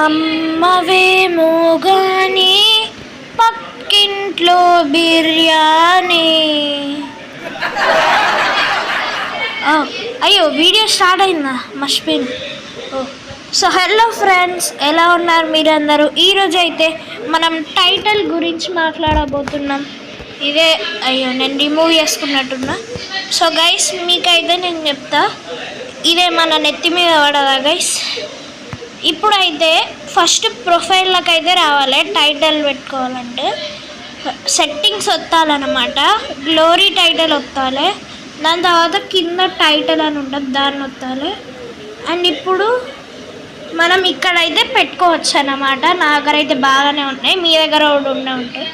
అమ్మవేమో గాని పక్కింట్లో బిర్యానీ. అయ్యో వీడియో స్టార్ట్ అయిందా, మర్చిపోయింది. సో హలో ఫ్రెండ్స్, ఎలా ఉన్నారు మీరందరూ? ఈరోజు అయితే మనం టైటిల్ గురించి మాట్లాడబోతున్నాం. ఇదే అయ్యో నేను రిమూవ్ చేసుకున్నట్టున్నా. సో గైస్ మీకైతే నేను చెప్తా, ఇదే మన నెత్తి మీద పడదా గైస్. ఇప్పుడైతే ఫస్ట్ ప్రొఫైల్లోకి అయితే రావాలి. టైటిల్ పెట్టుకోవాలంటే సెట్టింగ్స్ వత్తాలన్నమాట. గ్లోరీ టైటిల్ వత్తాలి. దాని తర్వాత కింద టైటిల్ అని ఉంటుంది, దాన్ని వత్తాలి. అండ్ ఇప్పుడు మనం ఇక్కడైతే పెట్టుకోవచ్చు అన్నమాట. నా దగ్గర అయితే బాగానే ఉన్నాయి, మీ దగ్గర కూడా ఉంటాయి.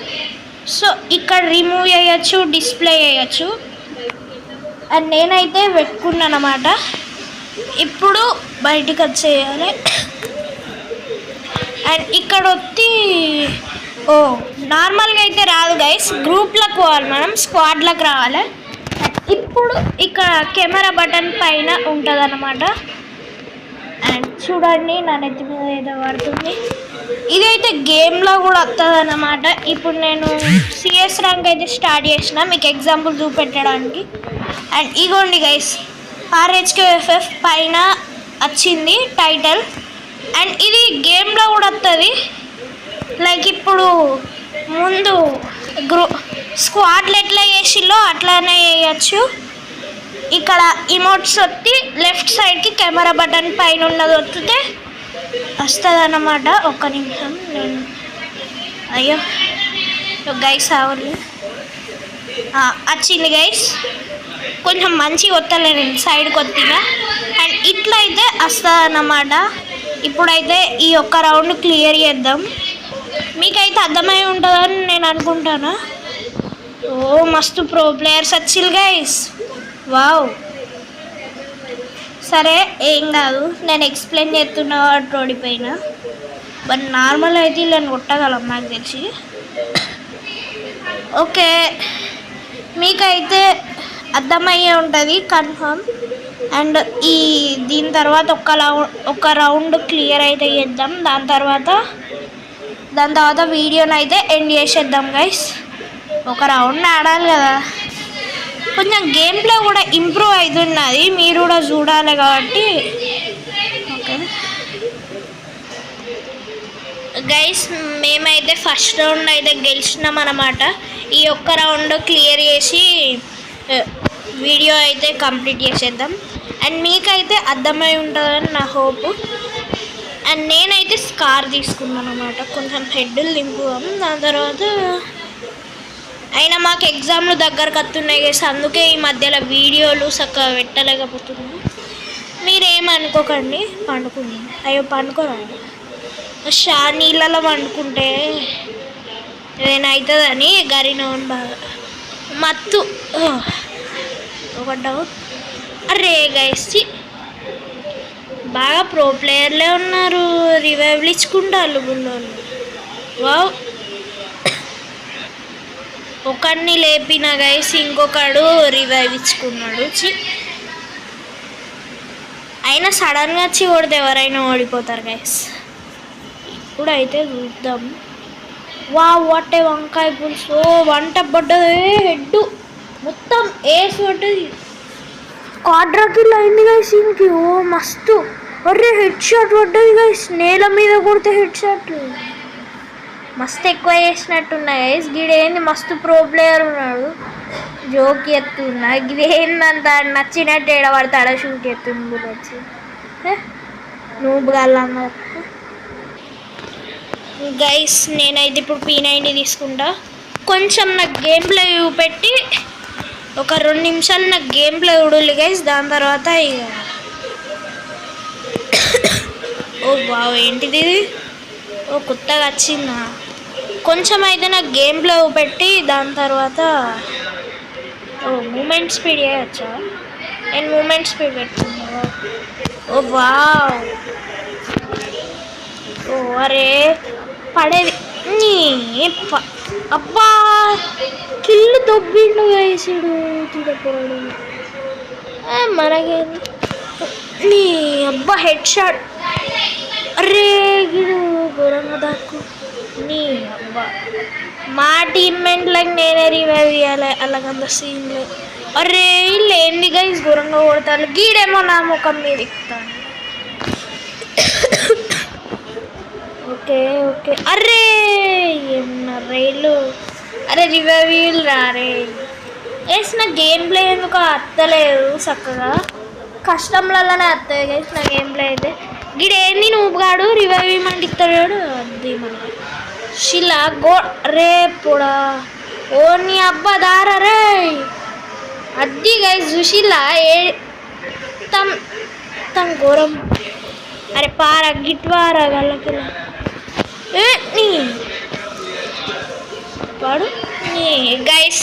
సో ఇక్కడ రిమూవ్ చేయొచ్చు, డిస్ప్లే చేయొచ్చు. అండ్ నేనైతే పెట్టుకున్నాను అన్నమాట. ఇప్పుడు బయటికి వచ్చేయాలి. అండ్ ఇక్కడ వచ్చి నార్మల్గా అయితే రాదు గైస్, గ్రూప్లకు పోవాలి మనం, స్క్వాడ్లకు రావాలి. ఇప్పుడు ఇక్కడ కెమెరా బటన్ పైన ఉంటుంది అన్నమాట. అండ్ చూడండి నా నెత్తి మీద ఏదో పడుతుంది. ఇదైతే గేమ్లో కూడా వస్తుంది అన్నమాట. ఇప్పుడు నేను సిఎస్ ర్యాంక్ అయితే స్టార్ట్ చేసిన మీకు ఎగ్జాంపుల్ చూపెట్టడానికి. అండ్ ఇగోండి గైస్, RHQFF పైన వచ్చింది టైటిల్. అండ్ ఇది గేమ్లో కూడా వస్తుంది. లైక్ ఇప్పుడు ముందు స్క్వాడ్లు ఎట్లా చేసిల్లో అట్లానే చేయచ్చు. ఇక్కడ ఇమోట్స్ వచ్చి లెఫ్ట్ సైడ్కి కెమెరా బటన్ పైన ఉన్నది వస్తే వస్తుంది అన్నమాట. ఒక్క నిమిషం, నేను అయ్యో గైస్ అవ్వాలి వచ్చింది గైస్. కొంచెం మంచిగా వస్తలే, నేను సైడ్కి వస్తున్నా. అండ్ ఇట్లా అయితే వస్తుంది అన్నమాట. ఇప్పుడైతే ఈ ఒక్క రౌండ్ క్లియర్ చేద్దాం. మీకైతే అర్థమై ఉంటుందని నేను అనుకుంటాను. మస్తు ప్రో ప్లేయర్స్ వచ్చిల్లు గైస్, వావ్. సరే ఏం కాదు, నేను ఎక్స్ప్లెయిన్ చేస్తున్నా ఓడిపోయినా. బట్ నార్మల్ అయితే వీళ్ళని కొట్టగలం నాకు తెలిసి. ఓకే, మీకైతే అర్థమయ్యే ఉంటుంది కన్ఫర్మ్. అండ్ దీని తర్వాత ఒక రౌండ్ క్లియర్ అయితే చేద్దాం. దాని తర్వాత వీడియోని అయితే ఎండ్ చేసేద్దాం గైస్. ఒక రౌండ్ ఆడాలి కదా, కొంచెం గేమ్ ప్లే కూడా ఇంప్రూవ్ అవుతున్నది, మీరు కూడా చూడాలి కాబట్టి. ఓకే గైస్, మేమైతే ఫస్ట్ రౌండ్ అయితే గెలిచినాం అన్నమాట. ఈ ఒక్క రౌండ్ క్లియర్ చేసి వీడియో అయితే కంప్లీట్ చేసేద్దాం. అండ్ మీకైతే అర్థమై ఉంటుందని నా హోప్. అండ్ నేనైతే స్కార్ తీసుకున్నాను అన్నమాట, కొంచెం హెడ్లు దింపుదాం. దాని తర్వాత అయినా మాకు ఎగ్జామ్లు దగ్గరకు వస్తున్నాయి కదా, అందుకే ఈ మధ్యలో వీడియోలు చక్కగా పెట్టలేకపోతున్నాను. మీరేమనుకోకండి. పండుకుంది, అయ్యో పండుకోరాదు, నీళ్ళలో వండుకుంటే ఏదైనా అవుతుందని గరినోన్ బాగా మత్తు. ఒక డౌట్, అరే గైస్ బాగా ప్రో ప్లేయర్లే ఉన్నారు, రివైవ్లు ఇచ్చుకుంటారు గుళ్ళోళ్ళు. వావ్, ఒకడిని లేపిన గైస్, ఇంకొకడు రివైవ్ ఇచ్చుకున్నాడు. అయినా సడన్గా వచ్చి కొడితే ఎవరైనా ఓడిపోతారు గైస్. ఇప్పుడైతే చూద్దాం. వాట్ ఏ వంకాయ పులుసు, వంట పడ్డది, హెడ్ మొత్తం ఏసి పడ్డది, క్వాడ్రాకిల్ అయింది గైస్ ఇంకి. మస్తు, అరే హెడ్ షాట్ పడ్డది గైస్, నేల మీద కొడితే హెడ్ షాట్ మస్తు ఎక్కువ చేసినట్టున్నాయి గైస్. గిడేంది మస్తు ప్రో ప్లేయర్ ఉన్నాడు, జోక్ ఎత్తున్నా. గిదేందంత నచ్చినట్టు ఏడబడతాడా షూట్ ఎత్తుంది వచ్చి నువ్వు గల్లన్నారు గైస్. నేనైతే ఇప్పుడు P90 తీసుకుంటా. కొంచెం నాకు గేమ్ ప్లే చూపెట్టి ఒక 2 నిమిషాలు నాకు గేమ్ ప్లే చూడాలి గైస్. దాని తర్వాత ఇక వావ్ ఏంటిది, కొత్తగా వచ్చిందా. కొంచెం అయితే నాకు గేమ్ ప్లే చూపెట్టి దాని తర్వాత మూమెంట్ స్పీడ్ చేయొచ్చా. నేను మూమెంట్ స్పీడ్ పెట్టుకున్నా. వావ్, అరే పడేది అబ్బా, కిల్లు దొబ్బిండు వేసాడు చూడపోయాడు మనకేంది. అబ్బా హెడ్ షాట్ అరే గిడు ఘోరంగా దాక్కు నీ అబ్బా మా టీమ్మేట్లకు నేనే రివైవ్ ఇవ్వాలి అలాగంత సీన్లు. అరే వీళ్ళు ఏంది గైస్ ఘోరంగా కొడతారు. గీడేమో నా ముఖం మీద ఎక్కుతాను. ఓకే ఓకే అరే ఏమన్నా రైలు. అరే రివైవ్ రారే వేసిన గేమ్ ప్లే ఎందుకు అత్తలేదు చక్కగా. కష్టంలలోనే వస్తాయి గైస్ నా గేమ్ ప్లే అయితే. గిడేంది నువ్వు గాడు రివైవ్ ఇవ్వమంటే ఇస్తాడు. అది మన శిలా గో రే పొడా ఓ నీ అబ్బా దారా రే. అది గైస్ సుశీలా ఏ తమ్ ఘోరం. అరే పారా గిట్వారా వాళ్ళకి నీ వాడు నీ గైస్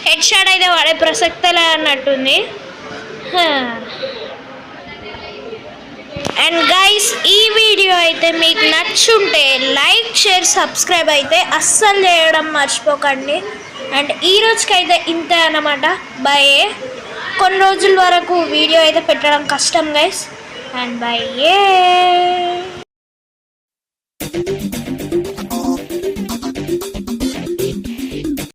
హెడ్ షాట్ అయితే వాడే ప్రసక్తలే అన్నట్టుంది. అండ్ గైస్ ఈ వీడియో అయితే మీకు నచ్చుంటే లైక్ షేర్ సబ్స్క్రైబ్ అయితే అస్సలు చేయడం మర్చిపోకండి. అండ్ ఈ రోజుకైతే ఇంతే అన్నమాట. బాయ్. కొన్ని రోజుల వరకు వీడియో అయితే పెట్టడం కష్టం గైస్. And bye.